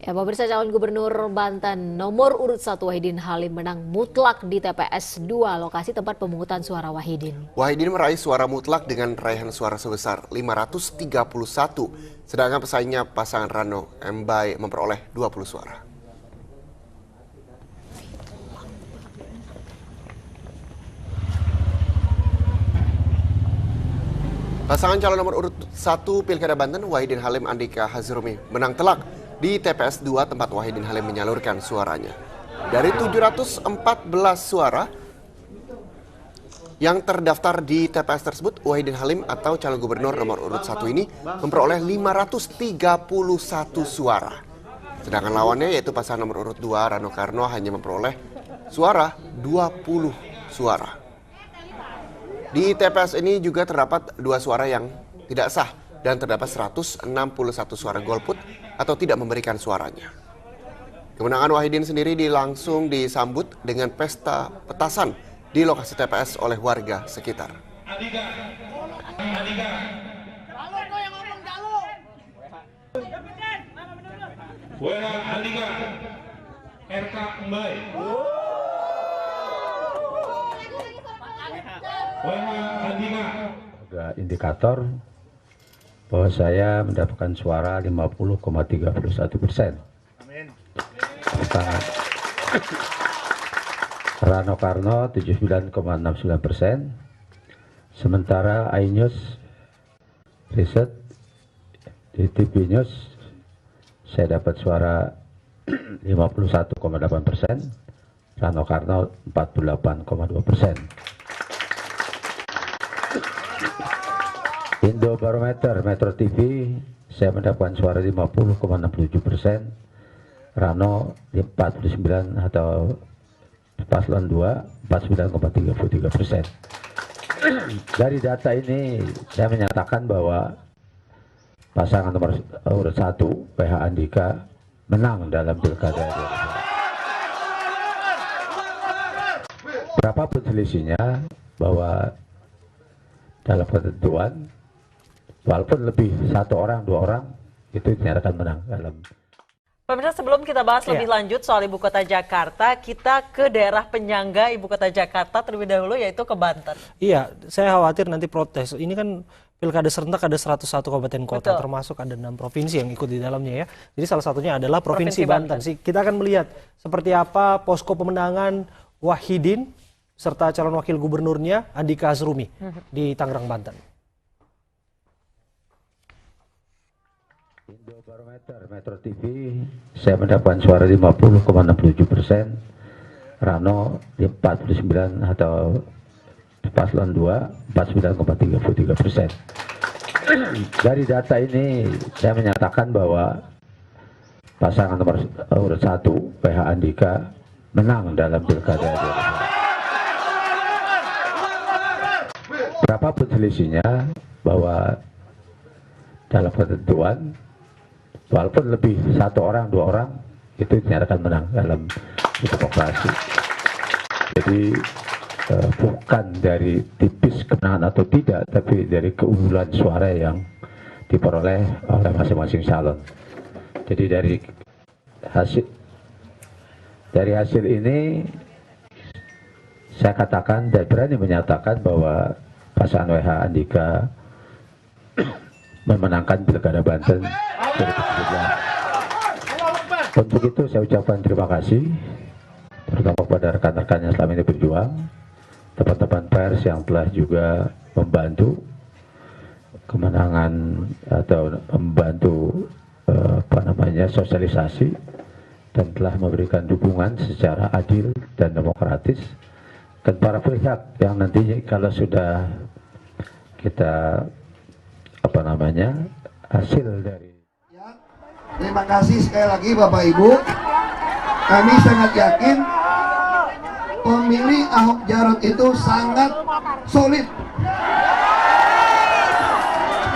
Ya, pemirsa, calon gubernur Banten nomor urut 1 Wahidin Halim menang mutlak di TPS 2, lokasi tempat pemungutan suara Wahidin. Wahidin meraih suara mutlak dengan raihan suara sebesar 531, sedangkan pesaingnya pasangan Rano Mbai memperoleh 20 suara. Pasangan calon nomor urut 1 Pilkada Banten, Wahidin Halim Andika Hazrumi, menang telak di TPS 2 tempat Wahidin Halim menyalurkan suaranya. Dari 714 suara yang terdaftar di TPS tersebut, Wahidin Halim atau calon gubernur nomor urut 1 ini memperoleh 531 suara. Sedangkan lawannya yaitu pasangan nomor urut 2 Rano Karno hanya memperoleh suara 20 suara. Di TPS ini juga terdapat 2 suara yang tidak sah dan terdapat 161 suara golput atau tidak memberikan suaranya. Kemenangan Wahidin sendiri langsung disambut dengan pesta petasan di lokasi TPS oleh warga sekitar. Ada indikator bahwa saya mendapatkan suara 50,31%. Rano Karno 79,69%. Sementara iNews Riset di TV News saya dapat suara 51,8%. Rano Karno 48,2%. Indobarometer Metro TV saya mendapatkan suara 50,67%, Rano 49 atau paslon 2 49,33%. Dari data ini saya menyatakan bahwa pasangan nomor urut 1 PH Andika menang dalam pilkada. Berapapun selisihnya, bahwa dalam ketentuan walaupun lebih 1 orang 2 orang itu dinyatakan menang dalam. Pemirsa, sebelum kita bahas lebih lanjut soal Ibu Kota Jakarta, kita ke daerah penyangga Ibu Kota Jakarta terlebih dahulu, yaitu ke Banten. Iya, saya khawatir nanti protes. Ini kan pilkada serentak ada 101 kabupaten kota, Betul. termasuk ada 6 provinsi yang ikut di dalamnya ya. Jadi salah satunya adalah Provinsi Banten. Kita akan melihat seperti apa posko pemenangan Wahidin serta calon wakil gubernurnya Andika Hazrumi di Tangerang, Banten. Indobarometer Metro TV saya mendapatkan suara 50,67%, Rano 49 atau paslon 2 49,33%. Dari data ini saya menyatakan bahwa pasangan nomor urut 1 PH Andika menang dalam pilkada. Berapapun selisihnya, bahwa dalam ketentuan walaupun lebih 1 orang 2 orang itu dinyatakan menang dalam demokrasi. Jadi bukan dari tipis kemenangan atau tidak, tapi dari keunggulan suara yang diperoleh oleh masing-masing calon. Jadi dari hasil ini saya katakan dan berani menyatakan bahwa pasangan WH Andika memenangkan pilkada Banten 2017. Untuk itu saya ucapkan terima kasih terutama kepada rekan-rekan yang selama ini berjuang, teman-teman pers yang telah juga membantu kemenangan atau membantu sosialisasi dan telah memberikan dukungan secara adil dan demokratis, dan para pihak yang nantinya kalau sudah kita hasil dari. Terima kasih sekali lagi Bapak Ibu. Kami sangat yakin pemilih Ahok Jarot itu sangat solid.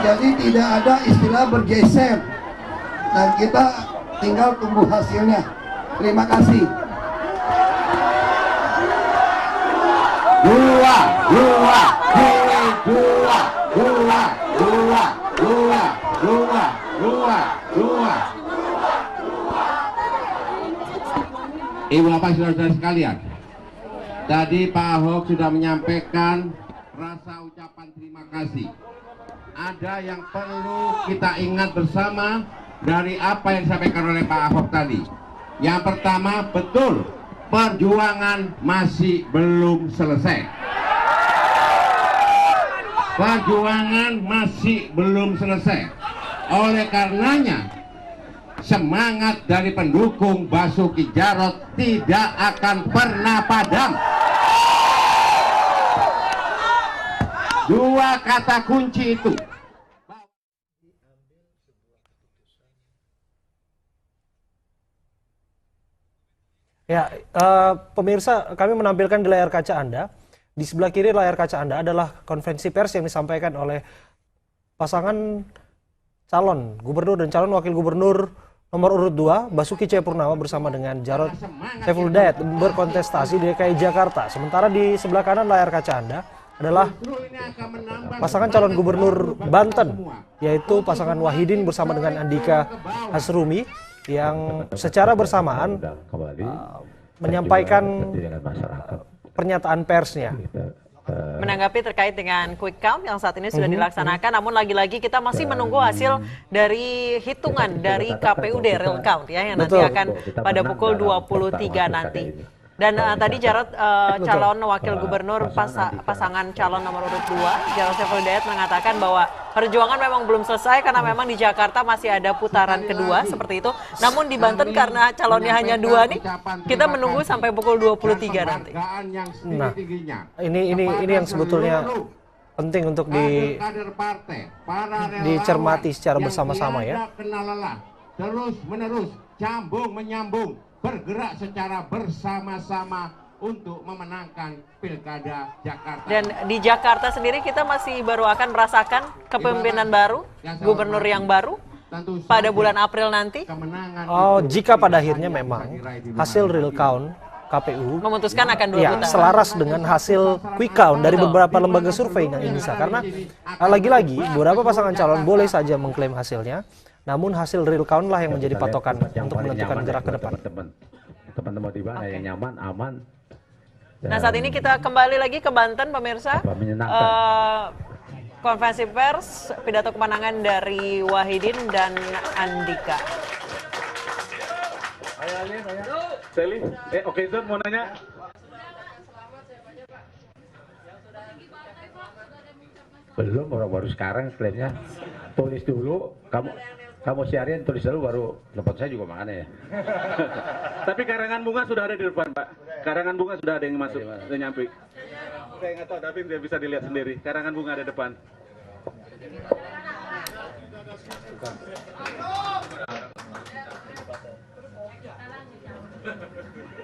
Jadi tidak ada istilah bergeser. Dan kita tinggal tunggu hasilnya. Terima kasih. Ibu Bapak saudara-saudara sekalian, tadi Pak Ahok sudah menyampaikan rasa ucapan terima kasih. Ada yang perlu kita ingat bersama dari apa yang disampaikan oleh Pak Ahok tadi. Yang pertama, betul, perjuangan masih belum selesai. Perjuangan masih belum selesai. Oleh karenanya, semangat dari pendukung Basuki Jarot tidak akan pernah padam. Dua kata kunci itu. Ya, pemirsa, kami menampilkan di layar kaca Anda. Di sebelah kiri layar kaca Anda adalah konferensi pers yang disampaikan oleh pasangan calon gubernur dan calon wakil gubernur nomor urut 2, Basuki Cahayapurnama bersama dengan Jarod Saiful Hidayat berkontestasi di DKI Jakarta. Sementara di sebelah kanan layar kaca Anda adalah pasangan calon gubernur Banten, yaitu pasangan Wahidin bersama dengan Andika Hasrumi, yang secara bersamaan menyampaikan pernyataan persnya. Menanggapi terkait dengan quick count yang saat ini sudah dilaksanakan, namun lagi-lagi kita masih menunggu hasil dari hitungan dari KPUD real count ya, yang nanti akan pada pukul 23 nanti. Dan tadi Jarod calon wakil gubernur pasangan calon nomor urut 2, Jarod Saiful Hidayat mengatakan bahwa perjuangan memang belum selesai karena memang di Jakarta masih ada putaran kedua seperti itu. Namun di Banten karena calonnya hanya 2 nih, kita menunggu sampai pukul 23 nanti. Nah, ini yang sebetulnya penting untuk dicermati secara bersama-sama ya. Terus menerus, cambung menyambung, bergerak secara bersama-sama untuk memenangkan Pilkada Jakarta. Dan di Jakarta sendiri kita masih baru akan merasakan kepemimpinan baru, gubernur yang baru pada bulan April nanti. Oh, jika pada akhirnya memang hasil real count KPU memutuskan akan 2 putaran. Selaras dengan hasil quick count dari beberapa lembaga survei yang INSA. Karena lagi-lagi beberapa pasangan calon boleh saja mengklaim hasilnya, namun hasil real count lah yang menjadi patokan untuk menentukan gerak ke depan. Teman-teman di mana yang nyaman, aman. Nah, saat ini kita kembali lagi ke Banten, pemirsa. Konferensi pers, pidato kemenangan dari Wahidin dan Andika. Seli, oke Zon mau nanya. Belum, orang baru sekarang klaimnya. Tulis dulu, kamu siarin, tulis dulu baru tempat saya juga mana ya. Tapi karangan bunga sudah ada di depan, Pak. Karangan bunga sudah ada yang masuk, sudah nyampe. Saya nggak tahu, tapi dia bisa dilihat sendiri. Karangan bunga ada depan.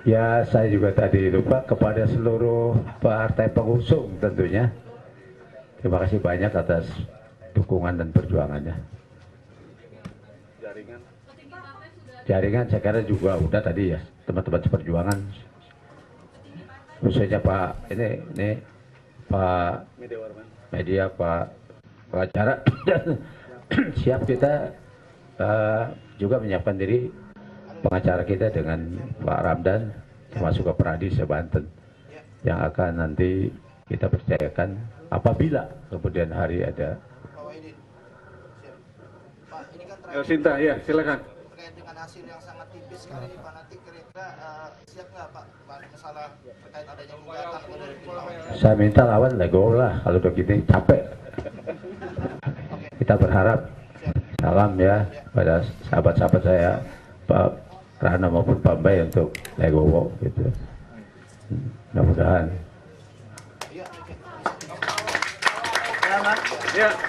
Ya, saya juga tadi lupa kepada seluruh partai pengusung tentunya. Terima kasih banyak atas dukungan dan perjuangannya. Jaringan saya kira juga udah tadi ya, teman-teman perjuangan. Khususnya Pak ini Pak Media, Pak pengacara siap kita juga menyiapkan diri pengacara kita dengan Pak Ramdan termasuk ke Pradi Banten yang akan nanti kita percayakan apabila kemudian hari ada. Sinta, ya silakan. Terkait dengan hasil yang sangat tipis kali ini Pak, nanti kira-kira siap nggak Pak masalah terkait adanya gugatan dari tim lawan? Saya minta lawan legowo lah kalau udah gini capek. Kita berharap salam ya pada sahabat-sahabat saya Pak Rana maupun Pak Bay untuk legowo gitu. Mudah-mudahan. Ya.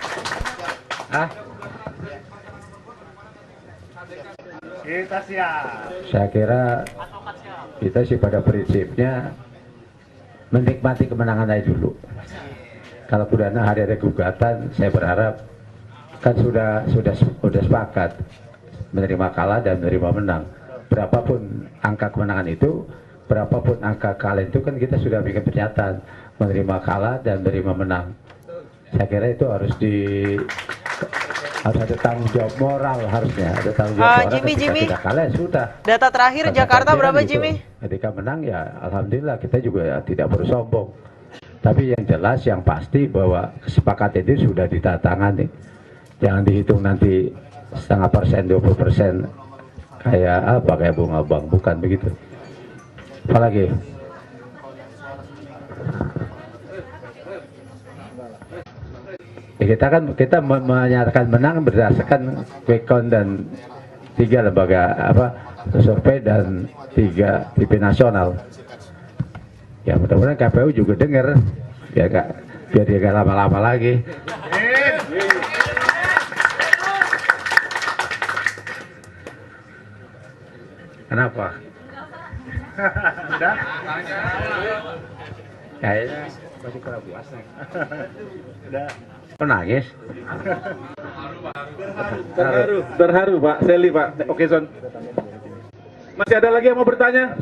Kita siap. Saya kira kita sih pada prinsipnya menikmati kemenangan aja dulu. Kalau sudah hari ada gugatan, saya berharap kan sudah sepakat menerima kalah dan menerima menang. Berapapun angka kemenangan itu, berapapun angka kalah itu kan kita sudah bikin pernyataan menerima kalah dan menerima menang. Saya kira itu harus harus ada tanggung jawab moral, harusnya ada tanggung jawab moral. Jimmy. Tidak kalah ya sudah. Data terakhir Jakarta berapa gitu. Jimmy? Ketika menang ya alhamdulillah, kita juga ya tidak bersombong. Tapi yang jelas, yang pasti bahwa kesepakatan itu sudah ditandatangani. Jangan dihitung nanti 0,5%, 20% kayak apa, kayak bunga bank, bukan begitu. Apalagi ya, kita menyatakan menang berdasarkan quick count dan 3 lembaga survei dan 3 TV nasional. Ya mudah-mudahan KPU juga dengar, biar dia gak lama-lama lagi. Kenapa? Kayaknya masih kurang puas nih. Nangis? Terharu Pak, Seli Pak, oke Son. Masih ada lagi yang mau bertanya?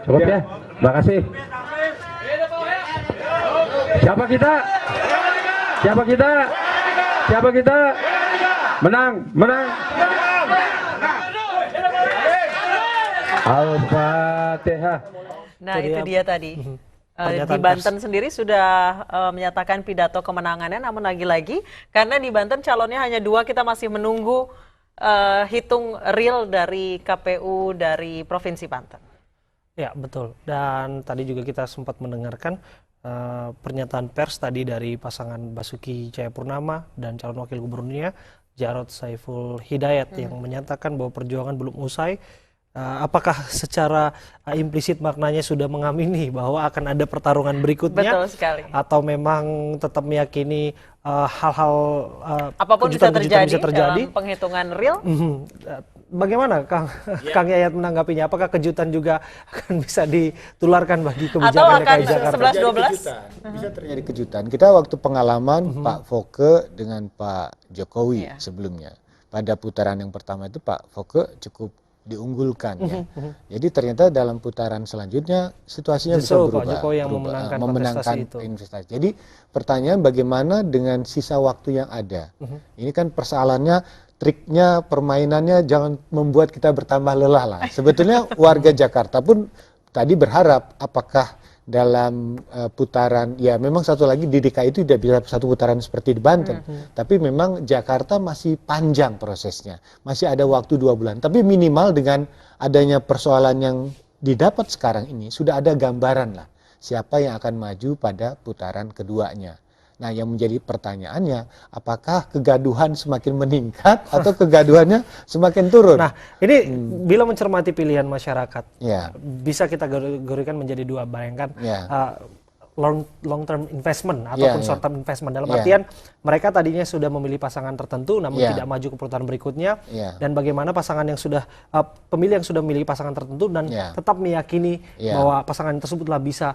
Cukup ya, terima kasih. Siapa kita? Siapa kita? Siapa kita? Menang, menang. Al-Fatihah. Nah itu dia tadi. Di Banten sendiri sudah menyatakan pidato kemenangannya, namun lagi-lagi karena di Banten calonnya hanya 2, kita masih menunggu hitung real dari KPU dari Provinsi Banten. Ya betul, dan tadi juga kita sempat mendengarkan pernyataan pers tadi dari pasangan Basuki Cahayapurnama dan calon wakil gubernurnya Jarod Saiful Hidayat yang menyatakan bahwa perjuangan belum usai. Apakah secara implisit maknanya sudah mengamini bahwa akan ada pertarungan berikutnya? Betul sekali. Atau memang tetap meyakini hal-hal apapun bisa terjadi dalam terjadi penghitungan real? Bagaimana Kang Yayat menanggapinya? Apakah kejutan juga akan bisa ditularkan bagi kebijakan DKI Jakarta? Atau akan 11-12? Bisa terjadi kejutan. Kita waktu pengalaman Pak Foke dengan Pak Jokowi sebelumnya. Pada putaran yang pertama itu Pak Foke cukup diunggulkan ya. Jadi ternyata dalam putaran selanjutnya situasinya bisa berubah. Pak Jokowi yang memenangkan investasi. Jadi pertanyaan bagaimana dengan sisa waktu yang ada? Ini kan persoalannya, triknya, permainannya jangan membuat kita bertambah lelah lah. Sebetulnya warga Jakarta pun tadi berharap apakah dalam putaran, ya memang satu lagi di DKI itu tidak bisa satu putaran seperti di Banten, tapi memang Jakarta masih panjang prosesnya, masih ada waktu 2 bulan, tapi minimal dengan adanya persoalan yang didapat sekarang ini sudah ada gambaran lah siapa yang akan maju pada putaran keduanya. Nah yang menjadi pertanyaannya, apakah kegaduhan semakin meningkat atau kegaduhannya semakin turun? Nah ini bila mencermati pilihan masyarakat, bisa kita kategorikan menjadi 2, bayangkan long term investment ataupun short term investment, dalam artian mereka tadinya sudah memilih pasangan tertentu namun tidak maju ke putaran berikutnya, dan bagaimana pasangan yang sudah pemilih yang sudah memilih pasangan tertentu dan tetap meyakini bahwa pasangan tersebutlah bisa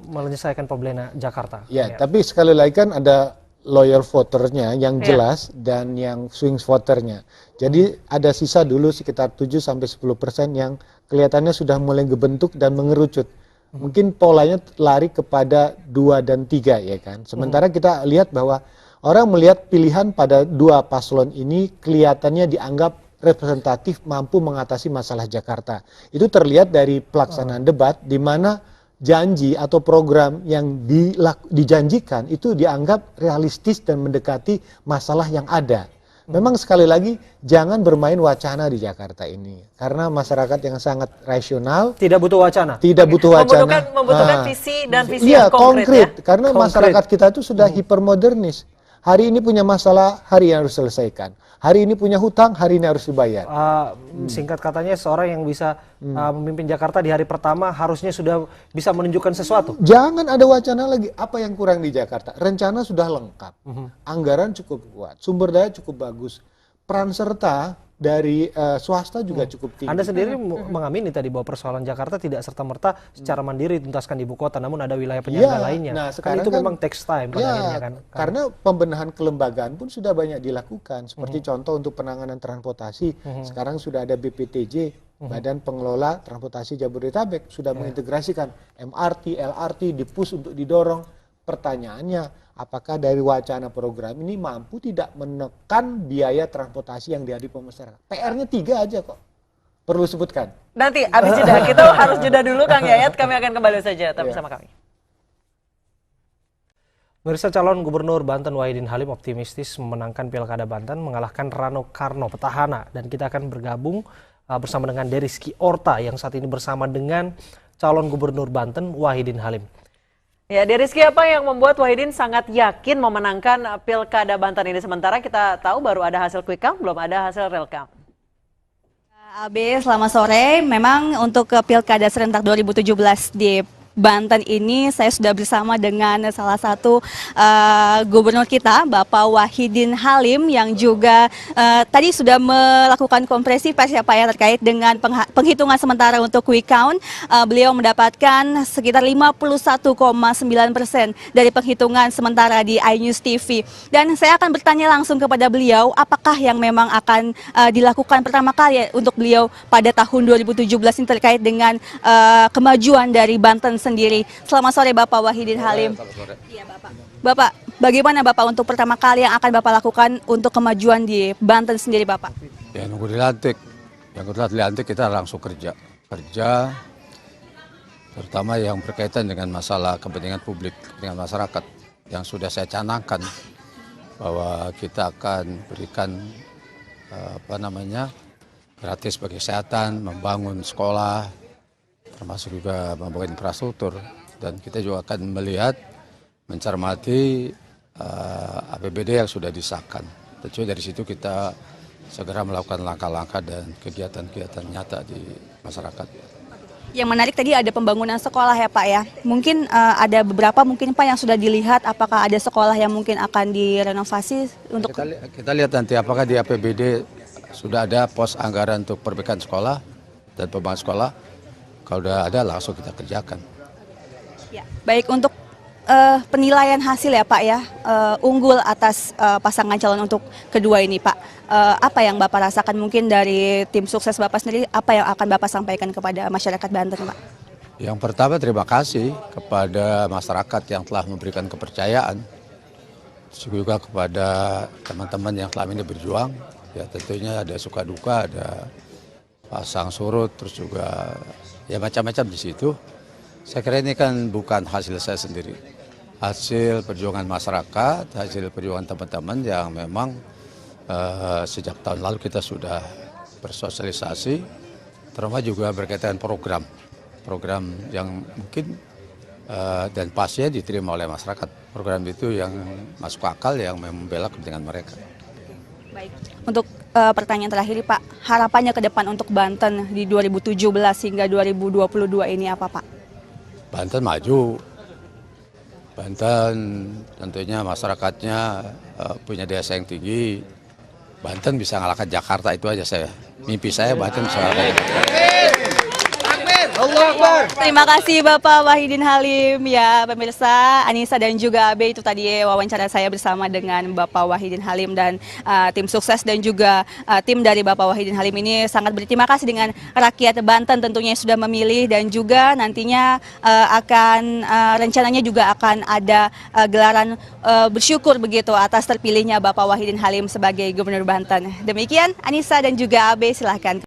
menyelesaikan problema Jakarta. Tapi sekali lagi kan ada loyal voternya yang jelas dan yang swing voternya. Jadi ada sisa dulu sekitar 7-10% yang kelihatannya sudah mulai kebentuk dan mengerucut. Mungkin polanya lari kepada 2 dan 3 ya kan. Sementara kita lihat bahwa orang melihat pilihan pada 2 paslon ini kelihatannya dianggap representatif, mampu mengatasi masalah Jakarta. Itu terlihat dari pelaksanaan debat di mana janji atau program yang dijanjikan itu dianggap realistis dan mendekati masalah yang ada. Memang sekali lagi jangan bermain wacana di Jakarta ini karena masyarakat yang sangat rasional, tidak butuh wacana. Tidak butuh wacana. Membutuhkan visi dan visi yang konkret. Karena masyarakat kita itu sudah hipermodernis. Hari ini punya masalah, hari ini harus selesaikan. Hari ini punya hutang, hari ini harus dibayar. Singkat katanya seorang yang bisa memimpin Jakarta di hari pertama harusnya sudah bisa menunjukkan sesuatu. Jangan ada wacana lagi. Apa yang kurang di Jakarta? Rencana sudah lengkap. Anggaran cukup kuat. Sumber daya cukup bagus. Peran serta dari swasta juga cukup tinggi. Anda sendiri mengamini tadi bahwa persoalan Jakarta tidak serta-merta secara mandiri tuntaskan di ibu kota, namun ada wilayah penyangga lainnya. Nah, kan itu memang takes time pada akhirnya kan. Karena pembenahan kelembagaan pun sudah banyak dilakukan. Seperti contoh untuk penanganan transportasi, sekarang sudah ada BPTJ, Badan Pengelola Transportasi Jabodetabek, sudah mengintegrasikan MRT, LRT, di-push untuk didorong. Pertanyaannya, apakah dari wacana program ini mampu tidak menekan biaya transportasi yang dihadapi masyarakat. PR-nya 3 aja kok. Perlu sebutkan. Nanti habis jeda, kita harus jeda dulu Kang Yayat, kami akan kembali saja tetap bersama kami. Pemirsa, calon Gubernur Banten Wahidin Halim optimistis memenangkan Pilkada Banten mengalahkan Rano Karno petahana, dan kita akan bergabung bersama dengan Deriski Orta yang saat ini bersama dengan calon Gubernur Banten Wahidin Halim. Ya, Deriski, apa yang membuat Wahidin sangat yakin memenangkan Pilkada Banten ini? Sementara kita tahu baru ada hasil quick count, belum ada hasil real count. AB, selamat sore. Memang untuk ke Pilkada serentak 2017 di Banten ini saya sudah bersama dengan salah satu gubernur kita, Bapak Wahidin Halim, yang juga tadi sudah melakukan konferensi pers ya Pak ya, terkait dengan penghitungan sementara untuk quick count. Beliau mendapatkan sekitar 51,9% dari penghitungan sementara di iNews TV. Dan saya akan bertanya langsung kepada beliau, apakah yang memang akan dilakukan pertama kali untuk beliau pada tahun 2017 ini terkait dengan kemajuan dari Banten sendiri. Selamat sore Bapak Wahidin Halim. Iya Bapak. Bapak, bagaimana Bapak untuk pertama kali yang akan Bapak lakukan untuk kemajuan di Banten sendiri Bapak? Ya nunggu dilantik. Yang kedua dilantik kita langsung kerja. Terutama yang berkaitan dengan masalah kepentingan publik, kepentingan masyarakat yang sudah saya canangkan bahwa kita akan berikan gratis bagi kesehatan, membangun sekolah, termasuk juga membangun infrastruktur, dan kita juga akan melihat, mencermati APBD yang sudah disahkan. Tentu dari situ kita segera melakukan langkah-langkah dan kegiatan-kegiatan nyata di masyarakat. Yang menarik tadi ada pembangunan sekolah ya Pak ya. Mungkin ada beberapa mungkin Pak yang sudah dilihat, apakah ada sekolah yang mungkin akan direnovasi untuk... Kita lihat nanti apakah di APBD sudah ada pos anggaran untuk perbaikan sekolah dan pembangunan sekolah. Kalau sudah ada langsung kita kerjakan. Ya, baik, untuk penilaian hasil ya Pak ya, unggul atas pasangan calon untuk kedua ini Pak. Apa yang Bapak rasakan mungkin dari tim sukses Bapak sendiri, apa yang akan Bapak sampaikan kepada masyarakat Banten Pak? Yang pertama terima kasih kepada masyarakat yang telah memberikan kepercayaan. Juga kepada teman-teman yang selama ini berjuang. Ya tentunya ada suka duka, ada pasang surut, terus juga ya macam-macam di situ. Saya kira ini kan bukan hasil saya sendiri, hasil perjuangan masyarakat, hasil perjuangan teman-teman yang memang sejak tahun lalu kita sudah bersosialisasi, terutama juga berkaitan program yang mungkin dan pasnya diterima oleh masyarakat. Program itu yang masuk akal, yang membela kepentingan mereka. Baik, untuk pertanyaan terakhir Pak, harapannya ke depan untuk Banten di 2017 hingga 2022 ini apa Pak? Banten maju, Banten tentunya masyarakatnya punya daya saing tinggi, Banten bisa ngalahkan Jakarta, itu aja mimpi saya Banten bisa ngalahkan Jakarta. Terima kasih Bapak Wahidin Halim. Ya pemirsa, Anissa dan juga Abe, itu tadi wawancara saya bersama dengan Bapak Wahidin Halim dan tim sukses, dan juga tim dari Bapak Wahidin Halim ini sangat berterima kasih dengan rakyat Banten tentunya yang sudah memilih, dan juga nantinya rencananya juga akan ada gelaran bersyukur begitu atas terpilihnya Bapak Wahidin Halim sebagai Gubernur Banten. Demikian Anissa dan juga Abe, silahkan.